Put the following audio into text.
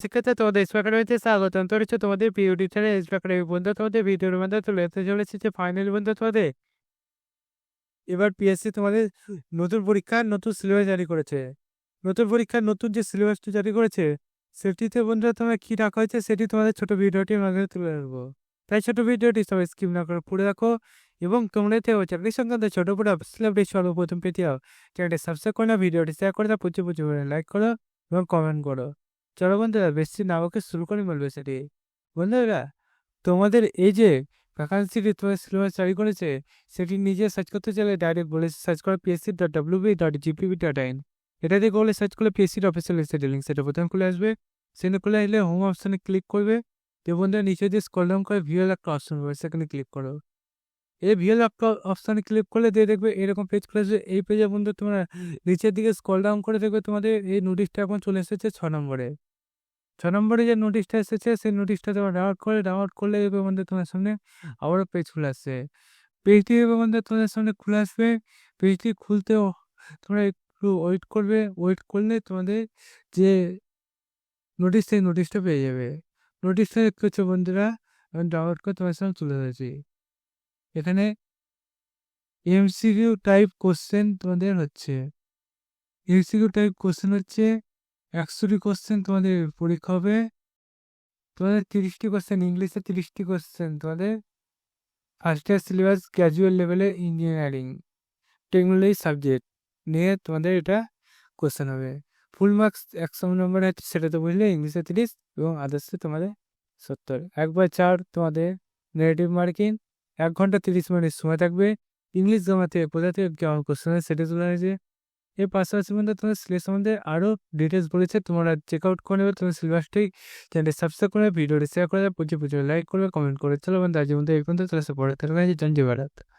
সেক্ষেত্রে তোমাদের স্পোকেন একাডেমিতে স্বাগতম। তো হচ্ছে তোমাদের প্রিয় টিচারের স্পোকেন একাডেমি বন্ধু তোমাদের ভিডিওর মধ্যে চলে আসতে চলেছে যে ফাইনালি বন্ধু তোমাদের এবার পিএসসি তোমাদের নতুন পরীক্ষার নতুন সিলেবাস জারি করেছে। নতুন পরীক্ষার নতুন যে সিলেবাসটি জারি করেছে সেটিতে বন্ধুরা তোমরা কী রাখা হয়েছে সেটি তোমাদের ছোট ভিডিওটির মাধ্যমে তুলে ধরবো। তাই ছোট ভিডিওটি সবাই স্কিপ না করে পড়ে রাখো এবং তোমরা চাকরি সংক্রান্ত ছোট বড় আপডেট সর্বপ্রথম পেতে হও চ্যানেলটি সাবস্ক্রাইব করে না, ভিডিওটি শেয়ার করে দাও, প্রচুর প্রচুর লাইক করো এবং কমেন্ট করো। চলো বন্ধুরা বেশি না আমাকে শুরু করে বলবে সেটি। বন্ধুরা তোমাদের এই যে ভ্যাকান্সিটি তোমাদের সিলেবাস জারি করেছে সেটি নিজে সার্চ করতে চাইলে ডাইরেক্ট বলে সার্চ করো psc.wb.gpv.in। এটা দিয়ে বলে সার্চ করলে পিএসসির অফিসিয়াল ওয়েবসাইট লিঙ্ক সেটা প্রথমে খুলে আসবে। সেখানে খুলে আসলে হোম অপশানে ক্লিক করবে। তো বন্ধুরা নিচে দিয়ে স্ক্রল ডাউন করে ভিউয়াল একটা অপশন হবে সেখানে ক্লিক করো। এই ভিউয়াল একটা অপশানে ক্লিক করলে দিয়ে দেখবে এরকম পেজ খুলে আসবে। এই পেজে বন্ধু তোমরা নিচের দিকে স্ক্রল ডাউন করে দেখবে তোমাদের এই নোটিশটা এখন চলে এসেছে 6 নম্বরে। 6 নম্বরে যে নোটিশটা এসেছে সেই নোটিশটা তোমার ডাউনলোড করলে দেখবে বন্ধু তোমার সামনে আবারও পেজ খুলে আসছে। পেজটি দেখবে বন্ধু তোমাদের সামনে খুলে আসবে। পেজটি খুলতেও তোমরা একটু ওয়েট করবে। ওয়েট করলে তোমাদের যে নোটিশ সেই নোটিশটা পেয়ে যাবে। নোটিশটা দেখতে হচ্ছে বন্ধুরা আমি ডাউনলোড করে তোমার সামনে তুলে ধরেছি। এখানে এমসিকিউ টাইপ কোশ্চেন তোমাদের হচ্ছে। এমসিকিউ টাইপ কোশ্চেন হচ্ছে 100টি কোশ্চেন তোমাদের পরীক্ষা হবে। তোমাদের 30টি কোশ্চেন ইংলিশে, 30টি কোশ্চেন তোমাদের ফার্স্ট ইয়ার সিলেবাস ক্যাজুয়াল লেভেলের ইঞ্জিনিয়ারিং টেকনোলজি সাবজেক্ট নিয়ে তোমাদের এটা কোশ্চেন হবে। ফুল মার্কস 100 নম্বর আছে সেটা তো বুঝলে, ইংলিশে 30 এবং আদার্সে তোমাদের 70। 1/4 তোমাদের নেগেটিভ মার্কিং। 1 ঘন্টা 30 মিনিট সময় থাকবে। ইংলিশ গ্রামার কোথা থেকে কেমন কোশ্চেন হয় সেটা তুলে আছে। এর পাশাপাশি মধ্যে তোমাদের সিলেবাস সম্বন্ধে আরও ডিটেলস বলেছে, তোমরা চেক আউট করে নেবে। তোমার সিলেবাসটি চ্যানেলটি সাবস্ক্রাইব করে ভিডিওটি শেয়ার করে প্রচুর প্রচুর লাইক করবে, কমেন্ট করে। চলো বন্ধু আজকের মধ্যে এই পর্যন্ত চলে আসে পরে। তাহলে জানতে পারাত।